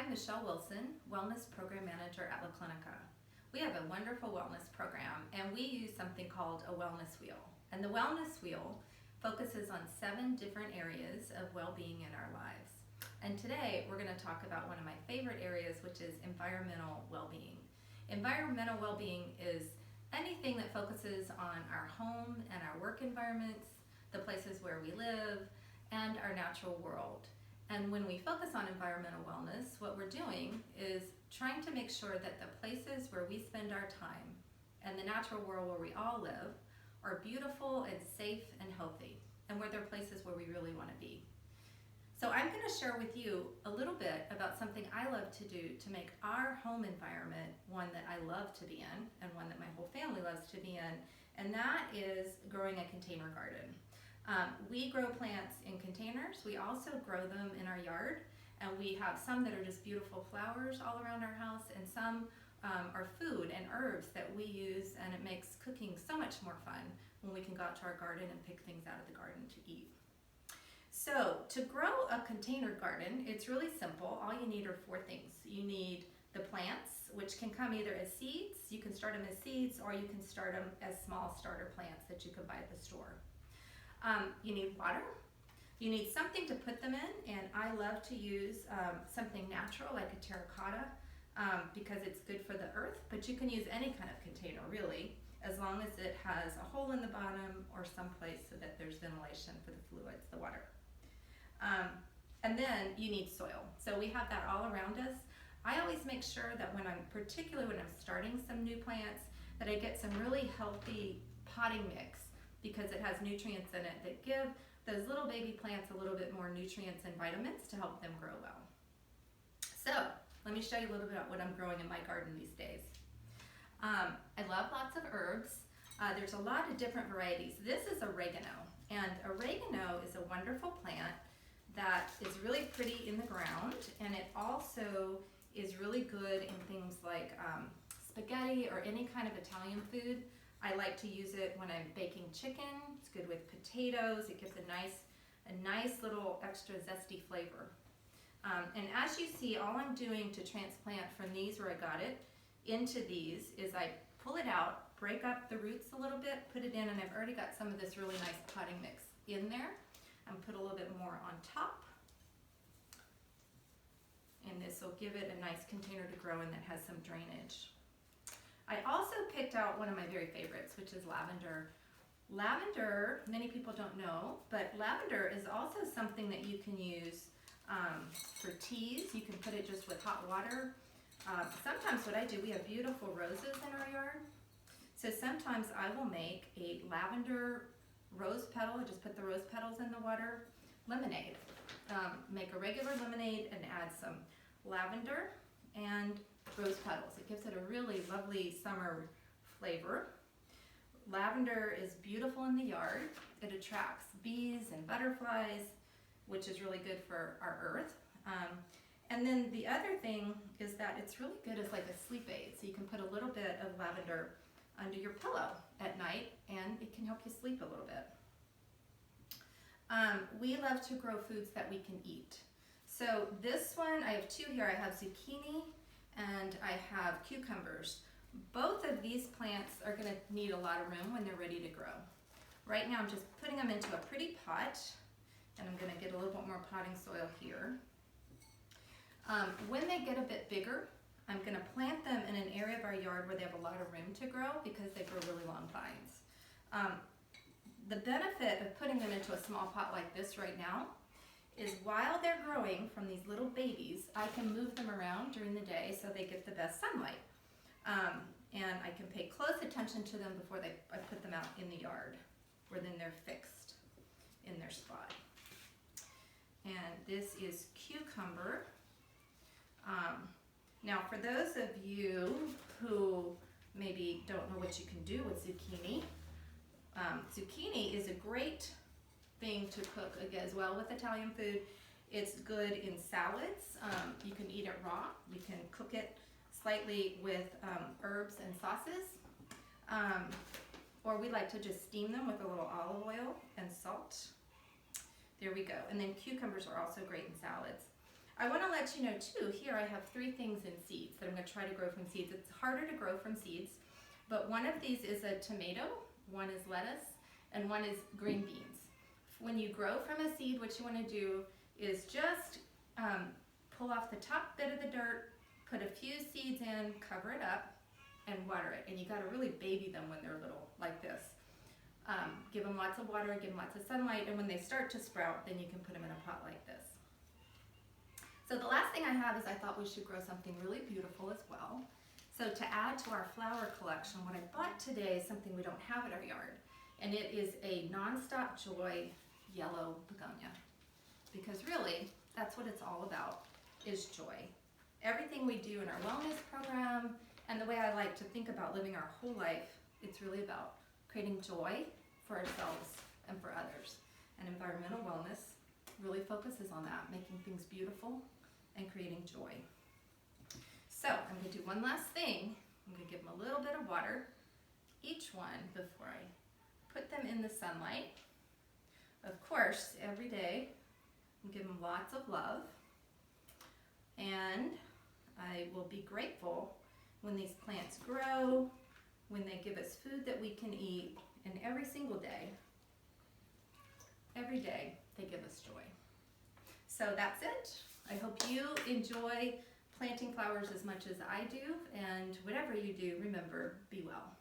I'm Michelle Wilson, Wellness Program Manager at La Clinica. We have a wonderful wellness program and we use something called a wellness wheel. And the wellness wheel focuses on 7 different areas of well-being in our lives. And today we're going to talk about one of my favorite areas, which is environmental well-being. Environmental well-being is anything that focuses on our home and our work environments, the places where we live, and our natural world. And when we focus on environmental wellness, what we're doing is trying to make sure that the places where we spend our time and the natural world where we all live are beautiful and safe and healthy, and where they're places where we really want to be. So I'm going to share with you a little bit about something I love to do to make our home environment one that I love to be in and one that my whole family loves to be in, and that is growing a container garden. We grow plants in containers. We also grow them in our yard, and we have some that are just beautiful flowers all around our house, and some are food and herbs that we use, and it makes cooking so much more fun when we can go out to our garden and pick things out of the garden to eat. So to grow a container garden, it's really simple. All you need are 4 things. You need the plants, which can come either as seeds, you can start them as seeds, or you can start them as small starter plants that you can buy at the store. You need water, you need something to put them in, and I love to use something natural like a terracotta because it's good for the earth, but you can use any kind of container really, as long as it has a hole in the bottom or someplace so that there's ventilation for the fluids, the water. And then you need soil. So we have that all around us. I always make sure that particularly when I'm starting some new plants, that I get some really healthy potting mix, because it has nutrients in it that give those little baby plants a little bit more nutrients and vitamins to help them grow well. So let me show you a little bit about what I'm growing in my garden these days. I love lots of herbs. There's a lot of different varieties. This is oregano, and oregano is a wonderful plant that is really pretty in the ground, and it also is really good in things like spaghetti or any kind of Italian food. I like to use it when I'm baking chicken. It's good with potatoes. It gives a nice little extra zesty flavor. And as you see, all I'm doing to transplant from these where I got it into these is I pull it out, break up the roots a little bit, put it in, and I've already got some of this really nice potting mix in there. And put a little bit more on top. And this will give it a nice container to grow in that has some drainage. I also picked out one of my very favorites, which is lavender. Lavender, many people don't know, but lavender is also something that you can use for teas. You can put it just with hot water. Sometimes what I do, we have beautiful roses in our yard. So sometimes I will make a lavender rose petal. I just put the rose petals in the water. Lemonade. Make a regular lemonade and add some lavender and rose petals. It gives it a really lovely summer flavor. Lavender is beautiful in the yard. It attracts bees and butterflies, which is really good for our earth. And then the other thing is that it's really good as like a sleep aid. So you can put a little bit of lavender under your pillow at night, and it can help you sleep a little bit. We love to grow foods that we can eat. So this one, I have 2 here. I have zucchini and I have cucumbers. Both of these plants are going to need a lot of room when they're ready to grow. Right now I'm just putting them into a pretty pot, and I'm going to get a little bit more potting soil here. When they get a bit bigger, I'm going to plant them in an area of our yard where they have a lot of room to grow because they grow really long vines. The benefit of putting them into a small pot like this right now is while they're growing from these little babies, I can move them around during the day so they get the best sunlight. And I can pay close attention to them before I put them out in the yard, where then they're fixed in their spot. And this is cucumber. Now for those of you who maybe don't know what you can do with zucchini, zucchini is a great thing to cook as well with Italian food. It's good in salads. You can eat it raw. You can cook it slightly with herbs and sauces. Or we like to just steam them with a little olive oil and salt. There we go. And then cucumbers are also great in salads. I want to let you know too, here I have 3 things in seeds that I'm going to try to grow from seeds. It's harder to grow from seeds, but one of these is a tomato, one is lettuce, and one is green beans. When you grow from a seed, what you want to do is just pull off the top bit of the dirt, put a few seeds in, cover it up, and water it. And you got to really baby them when they're little, like this. Give them lots of water, give them lots of sunlight, and when they start to sprout, then you can put them in a pot like this. So the last thing I have is I thought we should grow something really beautiful as well. So to add to our flower collection, what I bought today is something we don't have at our yard. And it is a Nonstop Joy yellow begonia. Because really, that's what it's all about, is joy. Everything we do in our wellness program, and the way I like to think about living our whole life, it's really about creating joy for ourselves and for others. And environmental wellness really focuses on that, making things beautiful and creating joy. So I'm going to do one last thing. I'm going to give them a little bit of water, each one, before I put them in the sunlight. Of course, every day, I'm give them lots of love. And I will be grateful when these plants grow, when they give us food that we can eat, and every single day, every day, they give us joy. So that's it. I hope you enjoy planting flowers as much as I do, and whatever you do, remember, be well.